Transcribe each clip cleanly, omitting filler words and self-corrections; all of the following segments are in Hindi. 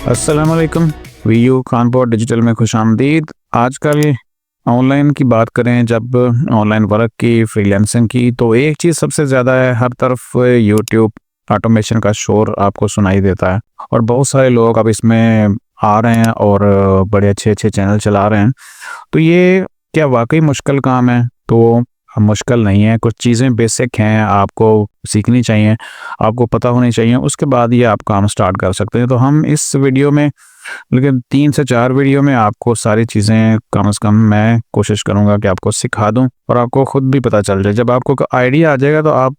अस्सलाम वालेकुम। वीयू कानपुर डिजिटल में खुश आमदीद। आजकल ऑनलाइन की बात करें, जब ऑनलाइन वर्क की, फ्रीलांसिंग की, तो एक चीज़ सबसे ज़्यादा है, हर तरफ यूट्यूब ऑटोमेशन का शोर आपको सुनाई देता है और बहुत सारे लोग अब इसमें आ रहे हैं और बड़े अच्छे अच्छे चैनल चला रहे हैं। तो ये क्या वाकई मुश्किल काम है? तो मुश्किल नहीं है, कुछ चीज़ें बेसिक हैं, आपको सीखनी चाहिए, आपको पता होनी चाहिए, उसके बाद ये आप काम स्टार्ट कर सकते हैं। तो हम इस वीडियो में, लेकिन 3 से 4 वीडियो में आपको सारी चीज़ें कम से कम मैं कोशिश करूँगा कि आपको सिखा दूँ और आपको खुद भी पता चल जाए। जब आपको आइडिया आ जाएगा तो आप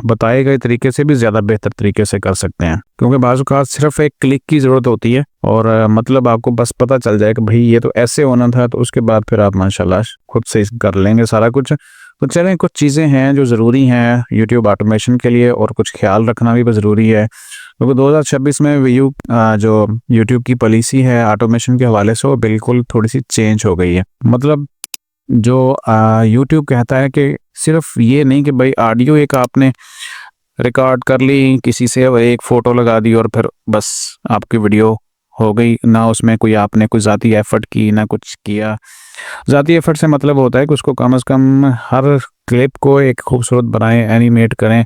बताए गए तरीके से भी ज़्यादा बेहतर तरीके से कर सकते हैं, क्योंकि बाज़ औक़ात सिर्फ एक क्लिक की ज़रूरत होती है और मतलब आपको बस पता चल जाए कि भाई ये तो ऐसे होना था, तो उसके बाद फिर आप माशाल्लाह खुद से कर लेंगे सारा कुछ। तो चलें, कुछ चीज़ें हैं जो ज़रूरी हैं यूट्यूब ऑटोमेशन के लिए और कुछ ख्याल रखना भी ज़रूरी है, क्योंकि 2026 में वीयू जो यूट्यूब की पॉलिसी है ऑटोमेशन के हवाले से, वो बिल्कुल थोड़ी सी चेंज हो गई है। मतलब जो यूट्यूब कहता है कि सिर्फ ये नहीं कि भाई ऑडियो एक आपने रिकॉर्ड कर ली, किसी से एक फ़ोटो लगा दी और फिर बस आपकी वीडियो हो गई, ना उसमें कोई आपने कोई ज़ाती एफ़र्ट की, ना कुछ किया। ज़ाती एफ़र्ट से मतलब होता है कि उसको कम से कम हर क्लिप को एक खूबसूरत बनाएं, एनिमेट करें,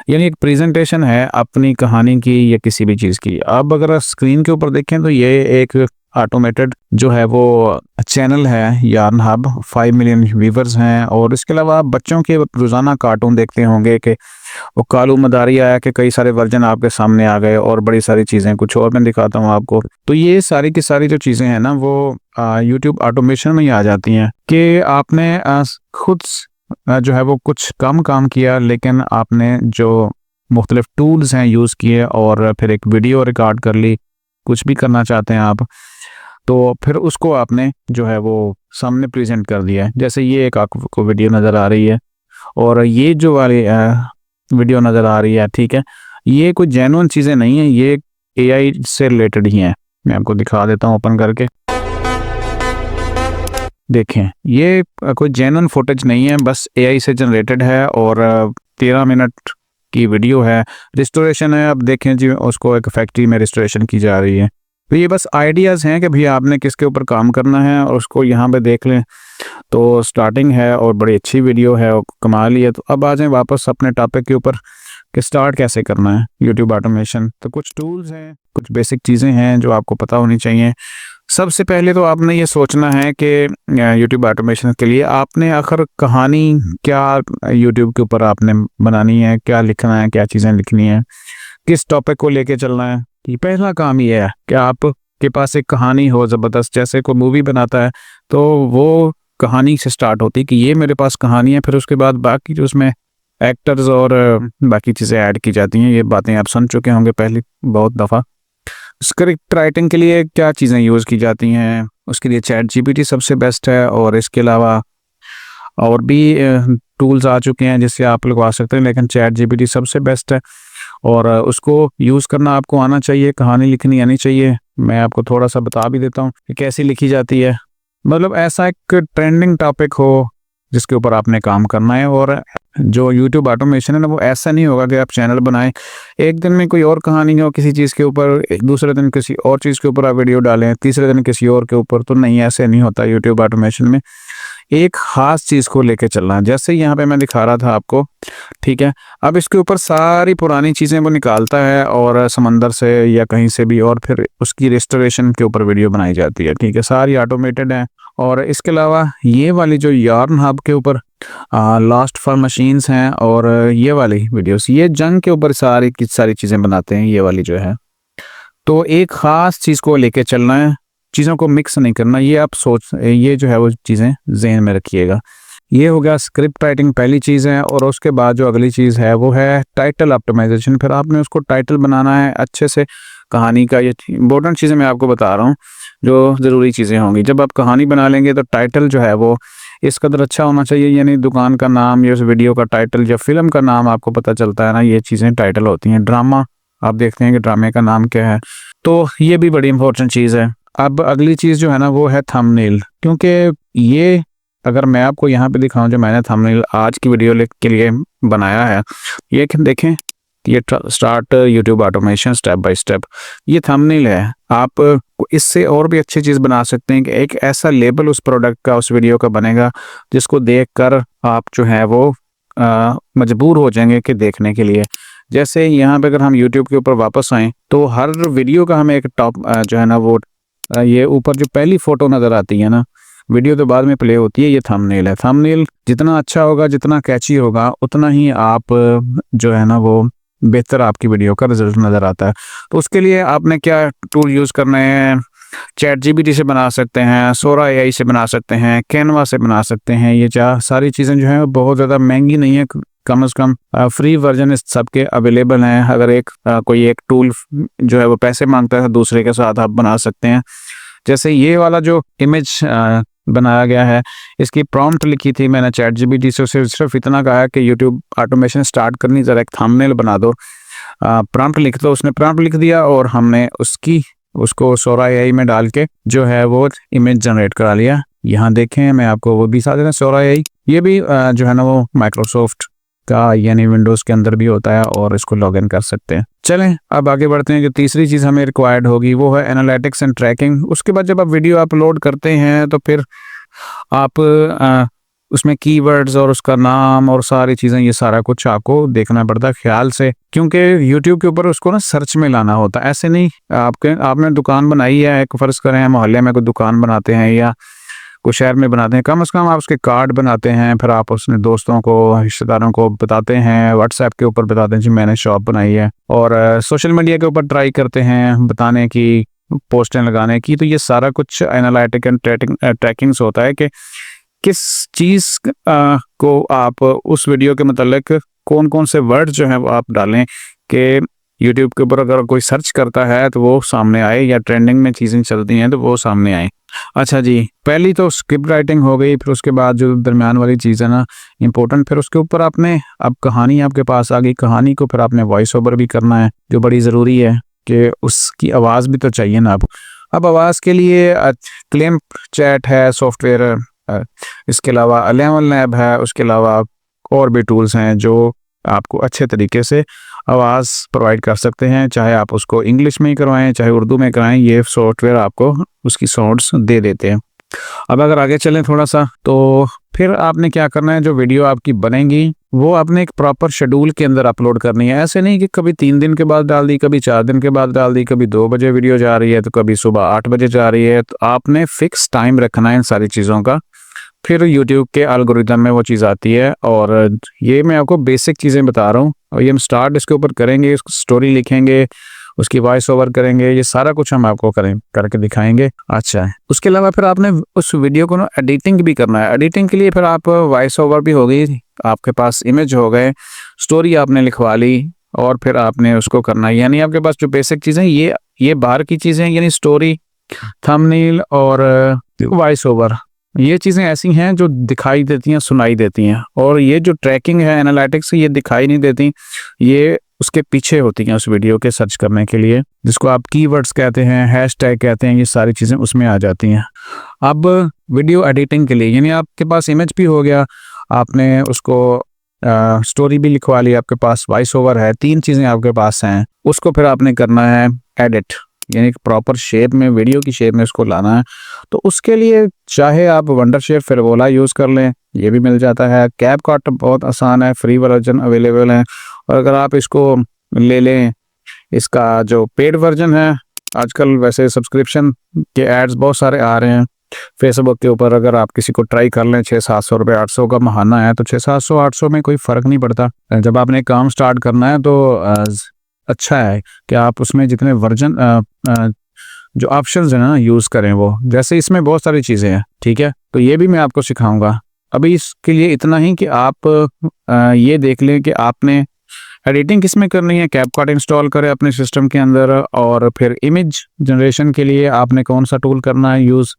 यानी एक प्रेजेंटेशन है अपनी कहानी की या किसी भी चीज़ की। अब अगर स्क्रीन के ऊपर देखें तो ये एक ऑटोमेटेड जो है वो चैनल है यार्न हब, 5 मिलियन व्यूवर्स हैं। और इसके अलावा आप बच्चों के रोज़ाना कार्टून देखते होंगे कि वो कालू मदारी आया कि कई सारे वर्जन आपके सामने आ गए और बड़ी सारी चीज़ें, कुछ और मैं दिखाता हूँ आपको। तो ये सारी की सारी जो चीज़ें हैं ना, वो यूट्यूब ऑटोमेशन में ही आ जाती हैं कि आपने खुद जो है वो कुछ कम काम किया, लेकिन आपने जो मुख्तलिफ टूल्स हैं यूज़ किए और फिर एक वीडियो रिकॉर्ड कर ली। कुछ भी करना चाहते हैं आप, तो फिर उसको आपने जो है वो सामने प्रेजेंट कर दिया है। जैसे ये एक आपको वीडियो नज़र आ रही है और ये जो वाली वीडियो नज़र आ रही है, ठीक है, ये कोई जेन्युइन चीज़ें नहीं है, ये एआई से रिलेटेड ही हैं। मैं आपको दिखा देता हूँ ओपन करके। देखें, ये कोई जेन्युइन फुटेज नहीं है, बस एआई से जनरेटेड है और 13 मिनट की वीडियो है। रिस्टोरेशन है, अब देखें जी, उसको एक फैक्ट्री में रिस्टोरेशन की जा रही है। तो ये बस आइडियाज़ हैं कि भैया आपने किसके ऊपर काम करना है और उसको यहाँ पे देख लें। तो स्टार्टिंग है और बड़ी अच्छी वीडियो है और कमाल ही है। तो अब आ जाएं वापस अपने टॉपिक के ऊपर कि स्टार्ट कैसे करना है यूट्यूब ऑटोमेशन। तो कुछ टूल्स हैं, कुछ बेसिक चीज़ें हैं जो आपको पता होनी चाहिए। सबसे पहले तो आपने ये सोचना है कि यूट्यूब ऑटोमेशन के लिए आपने आखिर कहानी क्या यूट्यूब के ऊपर आपने बनानी है, क्या लिखना है, क्या चीज़ें लिखनी है, किस टॉपिक को लेके चलना है। ये पहला काम ये है कि आपके पास एक कहानी हो ज़बरदस्त। जैसे कोई मूवी बनाता है तो वो कहानी से स्टार्ट होती है कि ये मेरे पास कहानी है, फिर उसके बाद बाकी जो उसमें एक्टर्स और बाकी चीज़ें ऐड की जाती हैं। ये बातें आप सुन चुके होंगे पहले बहुत दफ़ा। स्क्रिप्ट राइटिंग के लिए क्या चीज़ें यूज़ की जाती हैं, उसके लिए चैट जीपीटी सबसे बेस्ट है और इसके अलावा और भी टूल्स आ चुके हैं जिससे आप लगवा सकते हैं, लेकिन चैट जीपीटी सबसे बेस्ट है और उसको यूज़ करना आपको आना चाहिए, कहानी लिखनी आनी चाहिए। मैं आपको थोड़ा सा बता भी देता हूँ कि कैसी लिखी जाती है। मतलब ऐसा एक ट्रेंडिंग टॉपिक हो जिसके ऊपर आपने काम करना है। और जो यूट्यूब ऑटोमेशन है ना, वो ऐसा नहीं होगा कि आप चैनल बनाएं, एक दिन में कोई और कहानी हो किसी चीज़ के ऊपर, दूसरे दिन किसी और चीज़ के ऊपर आप वीडियो डालें, तीसरे दिन किसी और के ऊपर। तो नहीं, ऐसे नहीं होता यूट्यूब ऑटोमेशन में। एक ख़ास चीज़ को लेके चलना, जैसे यहाँ पे मैं दिखा रहा था आपको, ठीक है। अब इसके ऊपर सारी पुरानी चीज़ें वो निकालता है और समंदर से या कहीं से भी, और फिर उसकी रेस्टोरेशन के ऊपर वीडियो बनाई जाती है, ठीक है। सारी ऑटोमेटेड है। और इसके अलावा ये वाली जो यार्न हब के ऊपर लास्ट फॉर मशीन्स हैं और ये वाली वीडियोस, ये जंग के ऊपर सारी की सारी चीज़ें बनाते हैं, ये वाली जो है। तो एक ख़ास चीज़ को लेके चलना है, चीज़ों को मिक्स नहीं करना। ये आप ये जो है वो चीज़ें ज़हन में रखिएगा। ये हो गया स्क्रिप्ट राइटिंग, पहली चीज़ है। और उसके बाद जो अगली चीज़ है वो है टाइटल ऑप्टिमाइजेशन। फिर आपने उसको टाइटल बनाना है अच्छे से कहानी का। ये इंपॉर्टेंट चीज़ें मैं आपको बता रहा हूँ जो ज़रूरी चीज़ें होंगी। जब आप कहानी बना लेंगे तो टाइटल जो है वो इस कदर अच्छा होना चाहिए, यानी दुकान का नाम या उस वीडियो का टाइटल या फिल्म का नाम आपको पता चलता है ना, ये चीज़ें टाइटल होती हैं। ड्रामा, आप देखते हैं कि ड्रामे का नाम क्या है, तो ये भी बड़ी इंपॉर्टेंट चीज़ है। अब अगली चीज़ जो है ना वो है थंबनेल, क्योंकि ये अगर मैं आपको यहाँ पे दिखाऊं जो मैंने थंबनेल आज की वीडियो के लिए बनाया है, ये देखें, ये start YouTube automation step by step, ये थंबनेल है। आप इससे और भी अच्छी चीज़ बना सकते हैं कि एक ऐसा लेबल उस प्रोडक्ट का, उस वीडियो का बनेगा जिसको देखकर आप जो है वो मजबूर हो जाएंगे कि देखने के लिए। जैसे यहाँ पे अगर हम यूट्यूब के ऊपर वापस आएँ तो हर वीडियो का हमें एक टॉप जो है ना वो ये ऊपर जो पहली फ़ोटो नज़र आती है ना, वीडियो तो बाद में प्ले होती है, ये थंबनेल है। थंबनेल जितना अच्छा होगा, जितना कैची होगा, उतना ही आप जो है ना वो बेहतर आपकी वीडियो का रिजल्ट नज़र आता है। तो उसके लिए आपने क्या टूल यूज़ करने हैं, ChatGPT से बना सकते हैं, सोरा AI से बना सकते हैं, कैनवा से बना सकते हैं। ये सारी चीज़ें जो हैं बहुत ज़्यादा महंगी नहीं है, कम से कम फ्री वर्जन इस सबके अवेलेबल हैं। अगर कोई एक टूल जो है वो पैसे मांगता है, दूसरे के साथ आप बना सकते हैं। जैसे ये वाला जो इमेज बनाया गया है, इसकी प्रॉम्प्ट लिखी थी मैंने ChatGPT से, उसे सिर्फ इतना कहा कि यूट्यूब ऑटोमेशन स्टार्ट करनी, ज़रा एक थंबनेल बना दो, प्रॉम्प्ट लिख दो। उसने प्रॉम्प्ट लिख दिया और हमने उसको सोरा AI में डाल के जो है वो इमेज जनरेट करा लिया। यहाँ देखें, मैं आपको वो भी साथ देना, सोरा AI ये भी जो है ना वो माइक्रोसॉफ्ट का यानी विंडोज़ के अंदर भी होता है और इसको लॉगिन कर सकते हैं। चलें अब आगे बढ़ते हैं। जो तीसरी चीज़ हमें रिक्वायर्ड होगी वो है एनालिटिक्स एंड ट्रैकिंग। उसके बाद जब आप वीडियो अपलोड करते हैं तो फिर आप उसमें कीवर्ड्स और उसका नाम और सारी चीज़ें, ये सारा कुछ आपको देखना पड़ता है ख्याल से, क्योंकि यूट्यूब के ऊपर उसको ना सर्च में लाना होता है। ऐसे नहीं आपने दुकान बनाई है, एक फ़र्ज़ करें मोहल्ले में कोई दुकान बनाते हैं या कोई शहर में बनाते हैं, कम से कम आप उसके कार्ड बनाते हैं, फिर आप उसने दोस्तों को, रिश्तेदारों को बताते हैं, व्हाट्सएप के ऊपर बताते हैं जी मैंने शॉप बनाई है, और सोशल मीडिया के ऊपर ट्राई करते हैं बताने की, पोस्टें लगाने की। तो ये सारा कुछ एनालिटिक एंड ट्रैकिंग्स होता है कि किस चीज़ को आप उस वीडियो के मतलब कौन कौन से वर्ड जो हैं वो आप डालें कि यूट्यूब के ऊपर अगर कोई सर्च करता है तो वो सामने आए, या ट्रेंडिंग में चीज़ें चलती हैं तो वो सामने आए। अच्छा जी, पहली तो स्क्रिप्ट राइटिंग हो गई, फिर उसके बाद जो दरमियान वाली चीज़ है ना इम्पोर्टेंट, फिर उसके ऊपर आपने अब कहानी आपके पास आ गई, कहानी को फिर आपने वॉइस ओवर भी करना है, जो बड़ी ज़रूरी है कि उसकी आवाज़ भी तो चाहिए ना। अब आवाज़ के लिए क्लेम चैट है सॉफ्टवेयर, इसके अलावा अलेवन लैब है, उसके अलावा और भी टूल्स हैं जो आपको अच्छे तरीके से आवाज़ प्रोवाइड कर सकते हैं, चाहे आप उसको इंग्लिश में ही करवाएं चाहे उर्दू में कराएं, ये सॉफ्टवेयर आपको उसकी साउंड्स दे देते हैं। अब अगर आगे चलें थोड़ा सा, तो फिर आपने क्या करना है, जो वीडियो आपकी बनेगी वो आपने एक प्रॉपर शेड्यूल के अंदर अपलोड करनी है। ऐसे नहीं कि कभी 3 दिन के बाद डाल दी, कभी 4 दिन के बाद डाल दी, कभी 2 बजे वीडियो जा रही है तो कभी सुबह 8 बजे जा रही है। तो आपने फिक्स टाइम रखना है इन सारी चीज़ों का, फिर YouTube के एल्गोरिदम में वो चीज़ आती है। और ये मैं आपको बेसिक चीज़ें बता रहा हूँ, और ये हम स्टार्ट इसके ऊपर करेंगे, स्टोरी लिखेंगे, उसकी वॉइस ओवर करेंगे, ये सारा कुछ हम आपको करके दिखाएंगे। अच्छा है, उसके अलावा फिर आपने उस वीडियो को ना एडिटिंग भी करना है। एडिटिंग के लिए फिर आप वॉइस ओवर भी हो गई, आपके पास इमेज हो गए, स्टोरी आपने लिखवा ली, और फिर आपने उसको करना है। यानी आपके पास जो बेसिक चीज़ें ये बाहर की चीज़ें, यानी स्टोरी, थंबनेल और वॉइस ओवर, ये चीज़ें ऐसी हैं जो दिखाई देती हैं, सुनाई देती हैं। और ये जो ट्रैकिंग है एनालिटिक्स, ये दिखाई नहीं देती, ये उसके पीछे होती हैं उस वीडियो के सर्च करने के लिए, जिसको आप कीवर्ड्स कहते हैं, हैशटैग कहते हैं, ये सारी चीज़ें उसमें आ जाती हैं। अब वीडियो एडिटिंग के लिए, यानी आपके पास इमेज भी हो गया, आपने उसको स्टोरी भी लिखवा ली, आपके पास वॉइस ओवर है, 3 चीज़ें आपके पास हैं, उसको फिर आपने करना है एडिट, यानी प्रॉपर शेप में, वीडियो की शेप में उसको लाना है। तो उसके लिए चाहे आप वंडर शेप फिरवोला यूज़ कर लें, ये भी मिल जाता है। कैपकट बहुत आसान है, फ्री वर्जन अवेलेबल है। और अगर आप इसको ले लें, इसका जो पेड वर्जन है, आजकल वैसे सब्सक्रिप्शन के एड्स बहुत सारे आ रहे हैं फेसबुक के ऊपर, अगर आप किसी को ट्राई कर लें, 600-700 रुपये, 800 का महाना है, तो 600-700-800 में कोई फ़र्क नहीं पड़ता। जब आपने काम स्टार्ट करना है तो अच्छा है कि आप उसमें जितने वर्जन जो ऑप्शंस हैं ना यूज़ करें वो, जैसे इसमें बहुत सारी चीज़ें हैं, ठीक है, तो ये भी मैं आपको सिखाऊंगा। अभी इसके लिए इतना ही कि आप ये देख लें कि आपने एडिटिंग किस में करनी है। कैपकट इंस्टॉल करें अपने सिस्टम के अंदर, और फिर इमेज जनरेशन के लिए आपने कौन सा टूल करना है यूज़,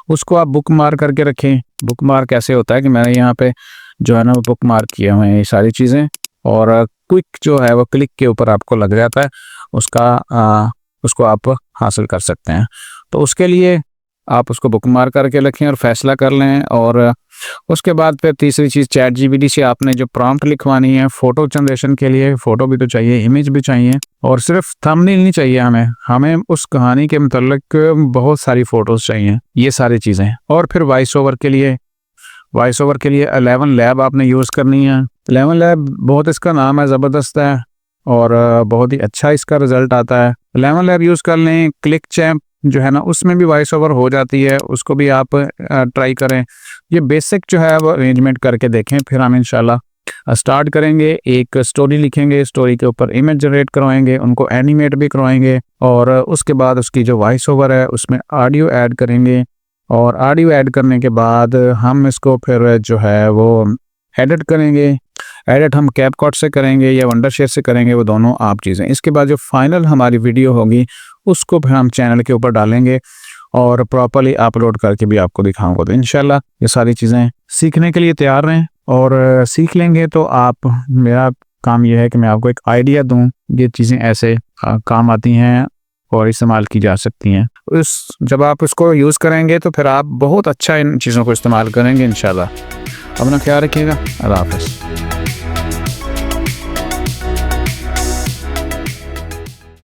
उसको आप बुक मार्क करके रखें। बुक मार्क ऐसे होता है कि मैंने यहाँ पे जो है ना वो बुक मार्क किए हुए हैं ये सारी चीज़ें, और क्विक जो है वो क्लिक के ऊपर आपको लग जाता है, उसको आप हासिल कर सकते हैं। तो उसके लिए आप उसको बुक मार्क करके रखें और फैसला कर लें, और उसके बाद फिर तीसरी चीज़ चैट जीपीटी से आपने जो प्रॉम्प्ट लिखवानी है फ़ोटो जनरेशन के लिए, फ़ोटो भी तो चाहिए, इमेज भी चाहिए, और सिर्फ थंबनेल नहीं चाहिए हमें उस कहानी के मतलब बहुत सारी फ़ोटोज़ चाहिए, ये सारी चीज़ें। और फिर वॉइस ओवर के लिए 11 लैब आपने यूज़ करनी है। 11 लैब बहुत इसका नाम है, ज़बरदस्त है और बहुत ही अच्छा इसका रिज़ल्ट आता है। 11 लैब यूज़ कर लें। क्लिक चैम्प जो है ना उसमें भी वॉइस ओवर हो जाती है, उसको भी आप ट्राई करें। ये बेसिक जो है वो अरेंजमेंट करके देखें, फिर हम इंशाल्लाह स्टार्ट करेंगे। एक स्टोरी लिखेंगे, स्टोरी के ऊपर इमेज जनरेट करवाएंगे, उनको एनिमेट भी करवाएंगे, और उसके बाद उसकी जो वॉइस ओवर है उसमें ऑडियो ऐड करेंगे, और ऑडियो ऐड करने के बाद हम इसको फिर जो है वो एडिट करेंगे। एडिट हम कैपकट से करेंगे या वंडरशेयर से करेंगे, वो दोनों आप चीज़ें। इसके बाद जो फाइनल हमारी वीडियो होगी उसको फिर हम चैनल के ऊपर डालेंगे और प्रॉपर्ली अपलोड करके भी आपको दिखाऊंगा। तो इंशाल्लाह ये सारी चीज़ें सीखने के लिए तैयार रहें, और सीख लेंगे तो आप, मेरा काम ये है कि मैं आपको एक आइडिया दूं, ये चीज़ें ऐसे काम आती हैं और इस्तेमाल की जा सकती हैं। जब आप इसको यूज़ करेंगे तो फिर आप बहुत अच्छा इन चीज़ों को इस्तेमाल करेंगे इंशाल्लाह। अपना ख्याल रखिएगा। अल्लाह हाफ़िज़।